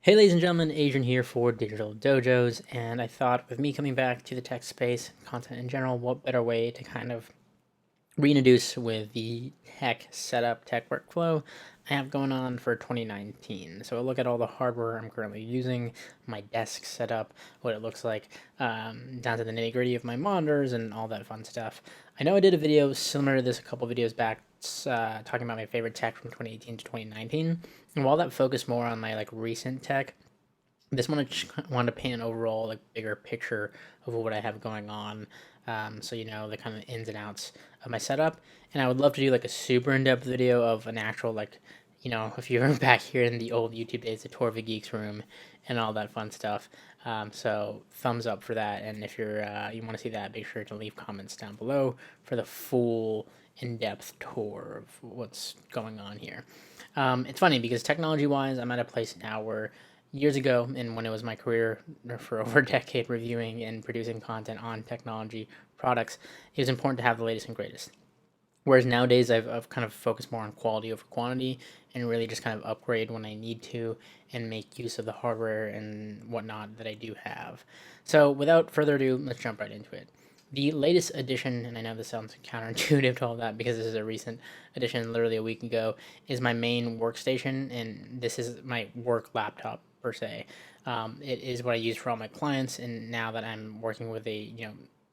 Hey ladies and gentlemen, Adrian here for Digital Dojos, and I thought with me coming back to the tech space, content in general, what better way to kind of reintroduce with the tech setup, tech workflow I have going on for 2019. So I look at all the hardware I'm currently using, my desk setup, what it looks like, down to the nitty gritty of my monitors and all that fun stuff. I know I did a video similar to this a couple videos back, talking about my favorite tech from 2018 to 2019. And while that focused more on my like recent tech, this one I just wanted to paint an overall like bigger picture of what I have going on, so you know the kind of ins and outs of my setup. And I would love to do like a super in-depth video of an actual like, if you're back here in the old YouTube days, the tour of the geeks room and all that fun stuff. So thumbs up for that, and if you want to see that, make sure to leave comments down below for the full in-depth tour of what's going on here. It's funny because technology-wise, I'm at a place now where years ago, and when it was my career for over a decade reviewing and producing content on technology products, it was important to have the latest and greatest. Whereas nowadays, I've kind of focused more on quality over quantity and really just kind of upgrade when I need to and make use of the hardware and whatnot that I do have. So, without further ado, let's jump right into it. The latest addition, and I know this sounds counterintuitive to all that because this is a recent addition, literally a week ago, is my main workstation, and this is my work laptop per se. It is what I use for all my clients, and now that I'm working with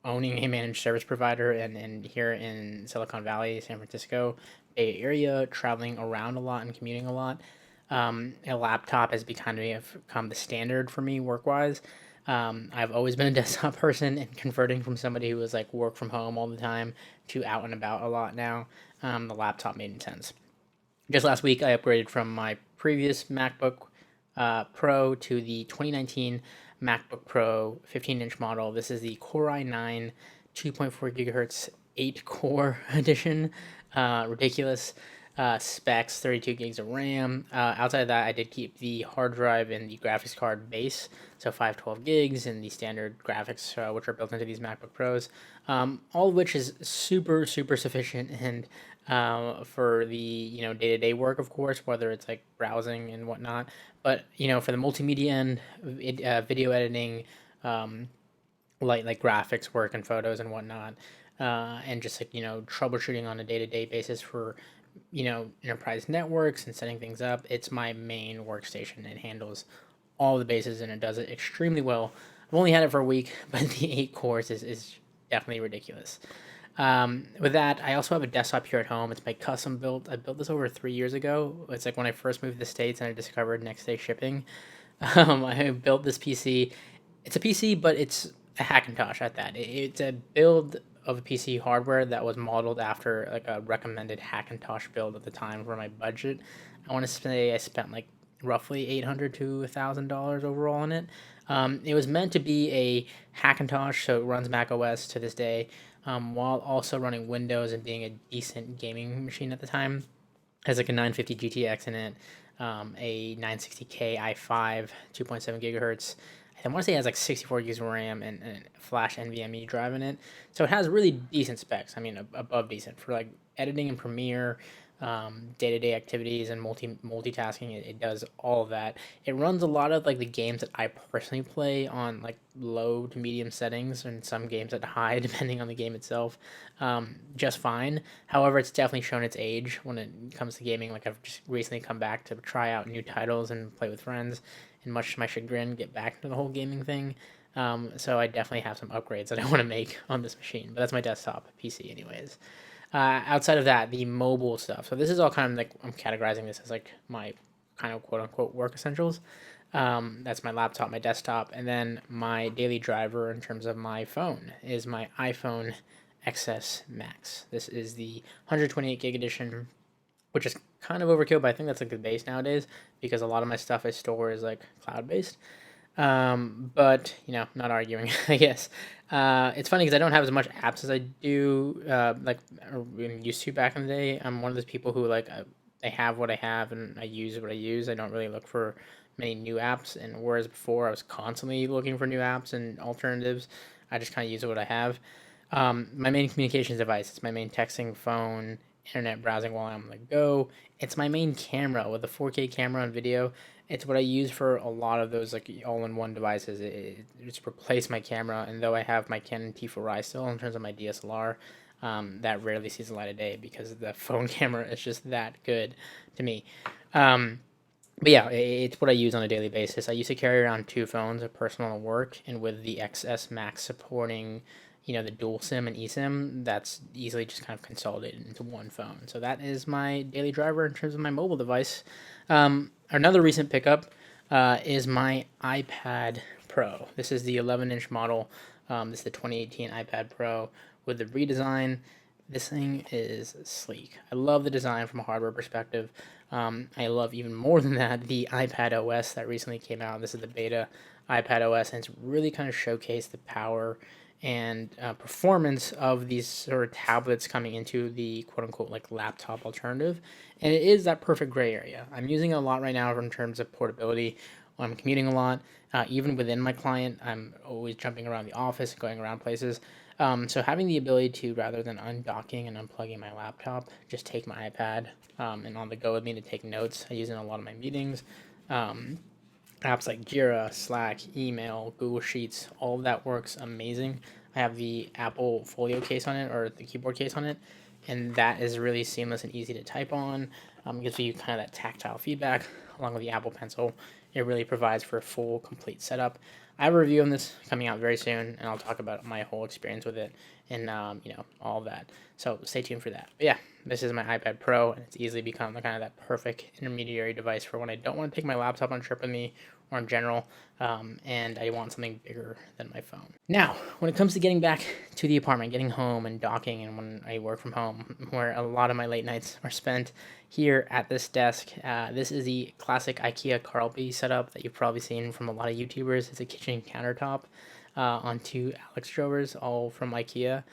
owning a managed service provider and here in Silicon Valley, San Francisco, Bay Area, traveling around a lot and commuting a lot, a laptop has become the standard for me work wise. I've always been a desktop person, and converting from somebody who was like work from home all the time to out and about a lot now, the laptop made sense. Just last week, I upgraded from my previous MacBook Pro to the 2019 MacBook Pro 15-inch model. This is the Core i9 2.4 gigahertz 8 core edition. Ridiculous specs, 32 gigs of RAM. Outside of that, I did keep the hard drive and the graphics card base, so 512 gigs, and the standard graphics, which are built into these MacBook Pros, all of which is super, super sufficient and for the day to day work, of course, whether it's like browsing and whatnot. But for the multimedia end, video editing, like graphics work and photos and whatnot, and just like troubleshooting on a day to day basis for enterprise networks and setting things up. It's my main workstation. It handles all the bases and it does it extremely well. I've only had it for a week, but the 8 cores is definitely ridiculous. With that, I also have a desktop here at home. It's my custom built. I built this over 3 years ago. It's like when I first moved to the States and I discovered next day shipping. I built this PC. It's a PC, but it's a Hackintosh at that. It's a build of a PC hardware that was modeled after like a recommended Hackintosh build at the time for my budget. I want to say I spent like roughly $800 to $1,000 overall on it. It was meant to be a Hackintosh, so it runs Mac OS to this day, while also running Windows and being a decent gaming machine at the time. It has like a 950 GTX in it, a 960K i5, 2.7 gigahertz. I want to say it has like 64 gigs of RAM and flash NVMe drive in it. So it has really decent specs. I mean, above decent for like editing and Premiere, day to day activities and multitasking. It does all of that. It runs a lot of like the games that I personally play on like low to medium settings, and some games at high, depending on the game itself, just fine. However, it's definitely shown its age when it comes to gaming. Like I've just recently come back to try out new titles and play with friends, and much to my chagrin, get back into the whole gaming thing. So I definitely have some upgrades that I want to make on this machine, but that's my desktop PC, anyways. Outside of that, the mobile stuff. So this is all kind of like I'm categorizing this as like my kind of quote unquote work essentials. That's my laptop, my desktop, and then my daily driver in terms of my phone is my iPhone XS Max. This is the 128 gig edition, which is kind of overkill, but I think that's like the base nowadays because a lot of my stuff I store is like cloud based. But not arguing, I guess. It's funny because I don't have as much apps as I do, like or used to back in the day. I'm one of those people who like I have what I have and I use what I use. I don't really look for many new apps, and whereas before I was constantly looking for new apps and alternatives, I just kind of use what I have. My main communications device. It's my main texting phone internet browsing while I'm on the go. It's my main camera with a 4K camera and video. It's what I use for a lot of those like all-in-one devices. It just replaced my camera, and though I have my Canon T4i still in terms of my DSLR, that rarely sees the light of day because the phone camera is just that good to me. Um, but yeah, it's what I use on a daily basis. I used to carry around two phones, a personal and work, and with the XS Max supporting, the dual SIM and eSIM, that's easily just kind of consolidated into one phone. So that is my daily driver in terms of my mobile device. Another recent pickup is my iPad Pro. This is the 11-inch model. This is the 2018 iPad Pro with the redesign. This thing is sleek. I love the design from a hardware perspective. I love even more than that the iPad OS that recently came out. This is the beta iPad OS, and it's really kind of showcased the power and performance of these sort of tablets coming into the quote unquote like laptop alternative. And it is that perfect gray area. I'm using it a lot right now in terms of portability. When I'm commuting a lot, even within my client, I'm always jumping around the office, going around places. So having the ability to, rather than undocking and unplugging my laptop, just take my iPad and on the go with me to take notes. I use it in a lot of my meetings. Apps like Jira, Slack, email, Google Sheets, all of that works amazing. I have the Apple Folio case on it, or the keyboard case on it, and that is really seamless and easy to type on. Gives you kind of that tactile feedback along with the Apple Pencil. It really provides for a full, complete setup. I have a review on this coming out very soon, and I'll talk about my whole experience with it and all of that. So stay tuned for that. But yeah, this is my iPad Pro, and it's easily become kind of that perfect intermediary device for when I don't want to take my laptop on a trip with me or in general, and I want something bigger than my phone. Now, when it comes to getting back to the apartment, getting home and docking, and when I work from home, where a lot of my late nights are spent here at this desk, this is the classic IKEA Carlby setup that you've probably seen from a lot of YouTubers. It's a kitchen countertop on two Alex drovers, all from IKEA,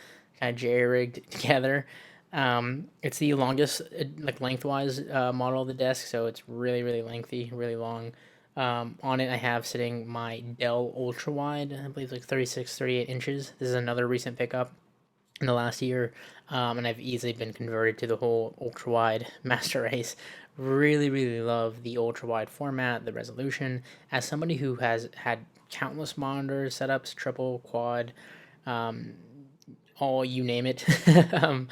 kind of jerry-rigged together. It's the longest, like lengthwise, model of the desk, so it's really, really lengthy, really long. On it, I have sitting my Dell Ultra Wide, I believe like 36, 38 inches. This is another recent pickup in the last year, and I've easily been converted to the whole ultra wide master race. Really, really love the ultra wide format, the resolution. As somebody who has had countless monitor setups, triple, quad, um, all you name it, um,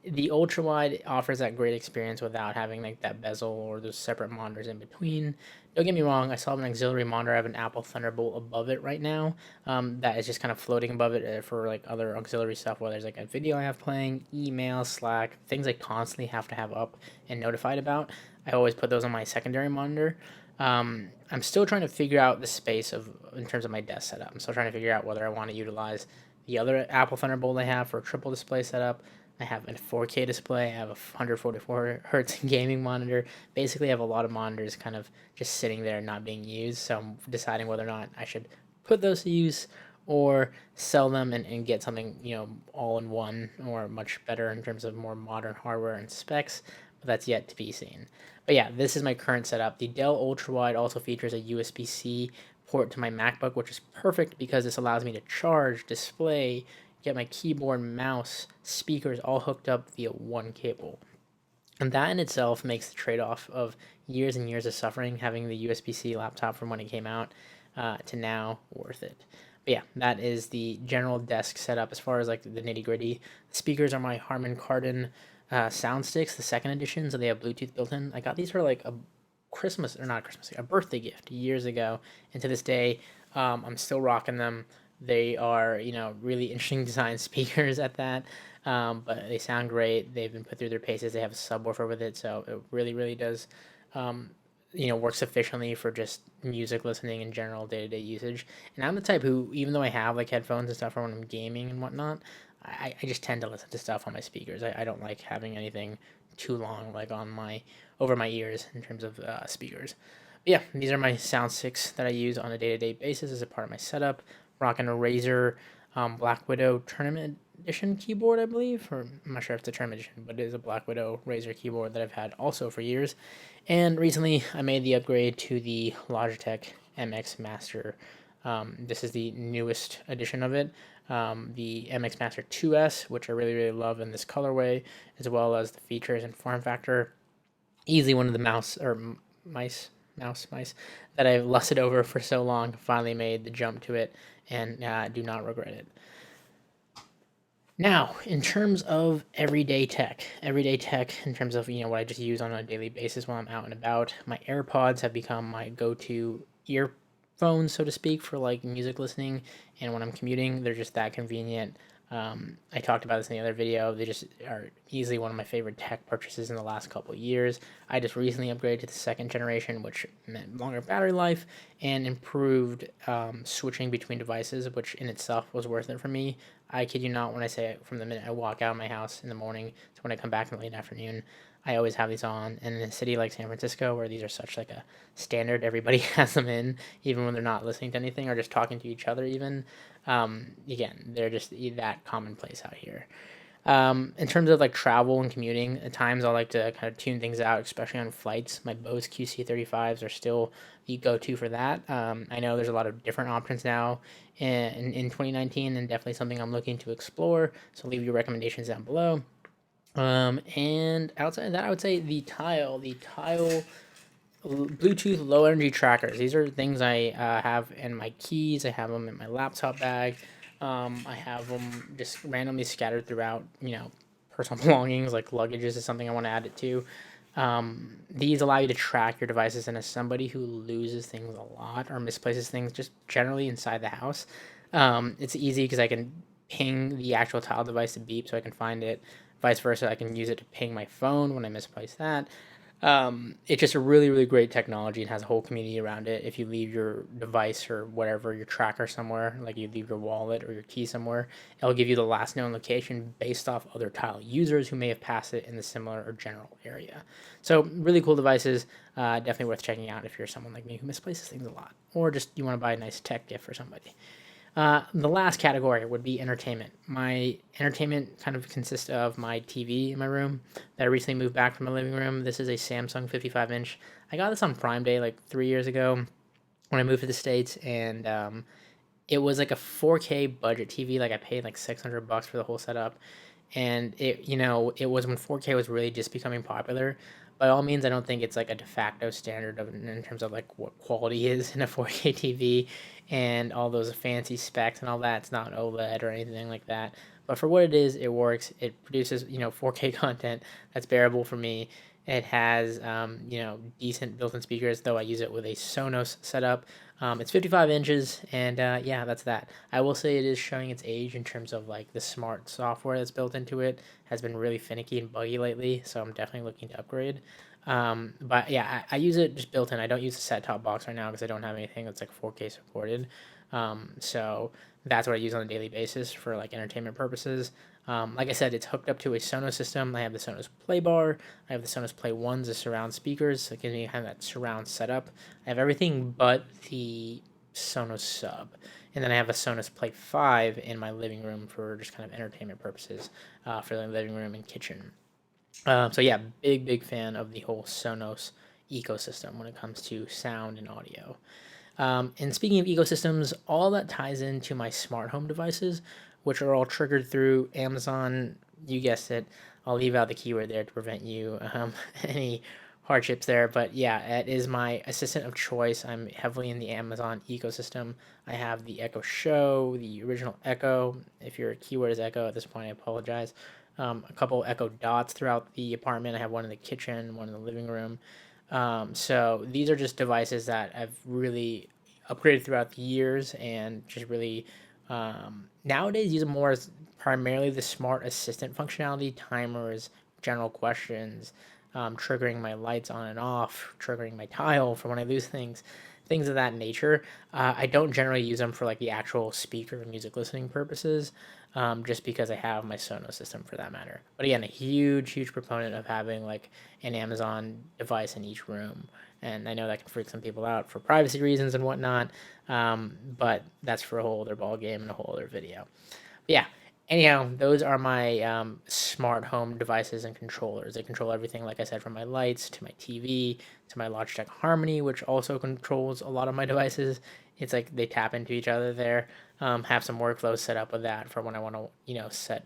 the ultra wide offers that great experience without having like that bezel or those separate monitors in between. Don't get me wrong, I still have an auxiliary monitor. I have an Apple Thunderbolt above it right now. That is just kind of floating above it for like other auxiliary stuff, whether there's like a video I have playing, email, Slack, things I constantly have to have up and notified about. I always put those on my secondary monitor. I'm still trying to figure out the space of in terms of my desk setup. I'm still trying to figure out whether I want to utilize the other Apple Thunderbolt I have for a triple display setup. I have a 4K display. I have a 144 hertz gaming monitor. Basically, I have a lot of monitors kind of just sitting there not being used. So I'm deciding whether or not I should put those to use or sell them and get something, all in one or much better in terms of more modern hardware and specs. But that's yet to be seen. But yeah, this is my current setup. The Dell Ultrawide also features a USB-C port to my MacBook, which is perfect because this allows me to charge, display, get my keyboard, mouse, speakers all hooked up via one cable. And that in itself makes the trade-off of years and years of suffering having the USB-C laptop from when it came out to now worth it. But yeah, that is the general desk setup as far as like the nitty-gritty. The speakers are my Harman Kardon sound sticks, the second edition, so they have Bluetooth built in. I got these for like a Christmas, or not Christmas, a birthday gift years ago, and to this day, I'm still rocking them. They are, really interesting design speakers at that, but they sound great. They've been put through their paces. They have a subwoofer with it, so it really, really does, works efficiently for just music listening and general day-to-day usage. And I'm the type who, even though I have like headphones and stuff for when I'm gaming and whatnot, I just tend to listen to stuff on my speakers. I don't like having anything too long like on my over my ears in terms of speakers. But yeah, these are my sound sticks that I use on a day-to-day basis as a part of my setup. Rocking a Razer Black Widow Tournament Edition keyboard, I believe, or I'm not sure if it's a Tournament Edition, but it is a Black Widow Razer keyboard that I've had also for years. And recently, I made the upgrade to the Logitech MX Master This is the newest edition of it. The MX Master 2S, which I really, really love in this colorway, as well as the features and form factor. Easily one of the mice that I've lusted over for so long. Finally made the jump to it, and do not regret it. Now, in terms of everyday tech in terms of what I just use on a daily basis while I'm out and about, my AirPods have become my go-to earphones, so to speak, for like music listening. And when I'm commuting, they're just that convenient. I talked about this in the other video. They just are easily one of my favorite tech purchases in the last couple of years. I just recently upgraded to the second generation, which meant longer battery life and improved switching between devices, which in itself was worth it for me. I kid you not when I say it, from the minute I walk out of my house in the morning to when I come back in the late afternoon, I always have these on. And in a city like San Francisco, where these are such like a standard, everybody has them in, even when they're not listening to anything or just talking to each other even. Again, they're just that commonplace out here. In terms of like travel and commuting, at times I like to kind of tune things out, especially on flights. My Bose QC35s are still the go-to for that. I know there's a lot of different options now in 2019, and definitely something I'm looking to explore. So leave your recommendations down below. And outside of that, I would say the Tile Bluetooth low energy trackers. These are things I have in my keys. I have them in my laptop bag. I have them just randomly scattered throughout, personal belongings like luggages is something I want to add it to. These allow you to track your devices, and as somebody who loses things a lot or misplaces things just generally inside the house, it's easy because I can ping the actual Tile device to beep so I can find it. Vice versa, I can use it to ping my phone when I misplace that. It's just a really, really great technology and has a whole community around it. If you leave your device or whatever, your tracker somewhere, like you leave your wallet or your key somewhere, it'll give you the last known location based off other Tile users who may have passed it in the similar or general area. So really cool devices, definitely worth checking out if you're someone like me who misplaces things a lot, or just you want to buy a nice tech gift for somebody. The last category would be entertainment. My entertainment kind of consists of my TV in my room that I recently moved back from my living room. This is a Samsung 55 inch. I got this on Prime Day like 3 years ago when I moved to the States, and it was like a 4K budget TV. Like I paid like $600 for the whole setup, and it was when 4K was really just becoming popular. By all means, I don't think it's like a de facto standard in terms of like what quality is in a 4K TV and all those fancy specs and all that. It's not OLED or anything like that. But for what it is, it works. It produces 4K content that's bearable for me. It has decent built-in speakers, though I use it with a Sonos setup. It's 55 inches, and yeah, that's that. I will say it is showing its age in terms of like the smart software that's built into it has been really finicky and buggy lately, so I'm definitely looking to upgrade. But yeah, I use it just built in. I don't use a set-top box right now because I don't have anything that's like 4K supported. So that's what I use on a daily basis for like entertainment purposes. Like I said, it's hooked up to a Sonos system. I have the Sonos Play Bar. I have the Sonos Play Ones, the surround speakers. So it gives me kind of that surround setup. I have everything but the Sonos sub. And then I have a Sonos Play 5 in my living room for just kind of entertainment purposes for the living room and kitchen. So yeah, big fan of the whole Sonos ecosystem when it comes to sound and audio. And speaking of ecosystems, all that ties into my smart home devices, which are all triggered through Amazon. You guessed it. I'll leave out the keyword there to prevent you any hardships there. But yeah, it is my assistant of choice. I'm heavily in the Amazon ecosystem. I have the Echo Show, the original Echo. If your keyword is Echo at this point, I apologize. A couple Echo Dots throughout the apartment. I have one in the kitchen, one in the living room. So these are just devices that I've really upgraded throughout the years and just really nowadays use them more as primarily the smart assistant functionality, timers, general questions, triggering my lights on and off, triggering my Tile for when I lose things of that nature. I don't generally use them for like the actual speaker and music listening purposes, just because I have my Sonos system for that matter. But again, a huge proponent of having like an Amazon device in each room. And I know that can freak some people out for privacy reasons and whatnot, but that's for a whole other ball game and a whole other video. But yeah, Anyhow, those are my smart home devices and controllers. They control everything, like I said, from my lights to my TV to my Logitech Harmony, which also controls a lot of my devices. It's like they tap into each other there. Have some workflows set up with that for when I want to, set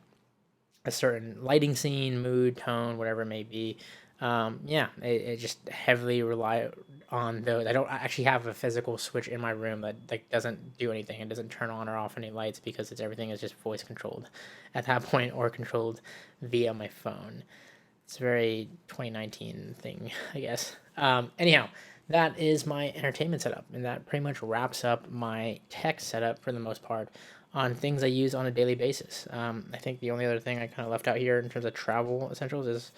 a certain lighting scene, mood, tone, whatever it may be. Yeah, it just heavily rely on those. I don't actually have a physical switch in my room that like doesn't do anything. It doesn't turn on or off any lights because it's everything is just voice controlled at that point or controlled via my phone. It's a very 2019 thing, I guess. Anyhow, that is my entertainment setup, and that pretty much wraps up my tech setup for the most part on things I use on a daily basis. I think the only other thing I kind of left out here in terms of travel essentials is,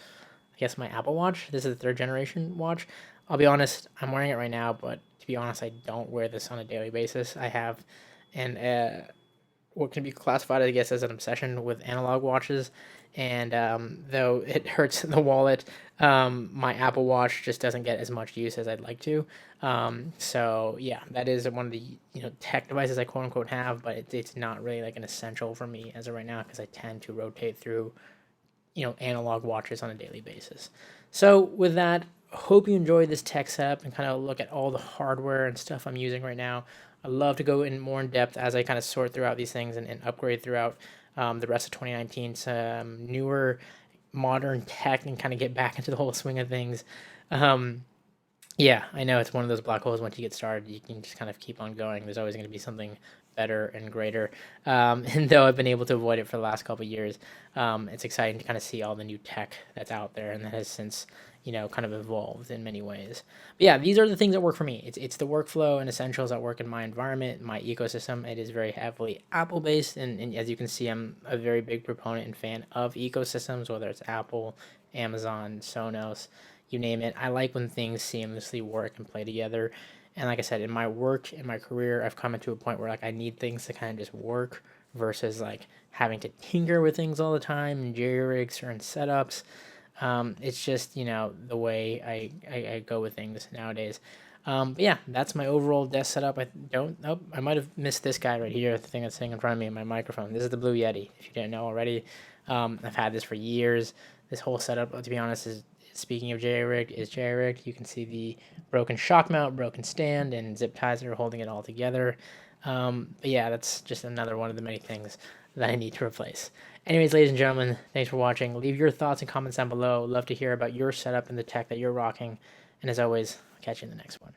I guess, my Apple Watch. This is the third generation watch. I'll be honest, I'm wearing it right now, but to be honest, I don't wear this on a daily basis. I have an what can be classified, I guess, as an obsession with analog watches. And though it hurts the wallet, my Apple Watch just doesn't get as much use as I'd like to. So yeah, that is one of the tech devices I quote unquote have, but it's not really like an essential for me as of right now because I tend to rotate through analog watches on a daily basis. So with that, hope you enjoyed this tech setup and kind of look at all the hardware and stuff I'm using right now. I love to go in more in depth as I kind of sort throughout these things and upgrade throughout the rest of 2019 some newer modern tech and kind of get back into the whole swing of things. Um, yeah, I know it's one of those black holes. Once you get started, you can just kind of keep on going. There's always going to be something better and greater. And though I've been able to avoid it for the last couple of years, it's exciting to kind of see all the new tech that's out there and that has since kind of evolved in many ways. But yeah, these are the things that work for me. It's the workflow and essentials that work in my environment, my ecosystem. It is very heavily Apple based, and as you can see, I'm a very big proponent and fan of ecosystems, whether it's Apple, Amazon, Sonos, you name it. I like when things seamlessly work and play together. And like I said, in my work, in my career, I've come into a point where like I need things to kind of just work versus like having to tinker with things all the time and jerry rig certain setups. It's just the way I go with things nowadays. But yeah, that's my overall desk setup. I don't. Oh, I might have missed this guy right here. The thing that's sitting in front of me, my microphone. This is the Blue Yeti. If you didn't know already, I've had this for years. This whole setup, to be honest, is speaking of jerry-rigged, is jerry-rigged. You can see the broken shock mount, broken stand, and zip ties that are holding it all together. But yeah, that's just another one of the many things that I need to replace. Anyways, ladies and gentlemen, thanks for watching. Leave your thoughts and comments down below. Love to hear about your setup and the tech that you're rocking. And as always, I'll catch you in the next one.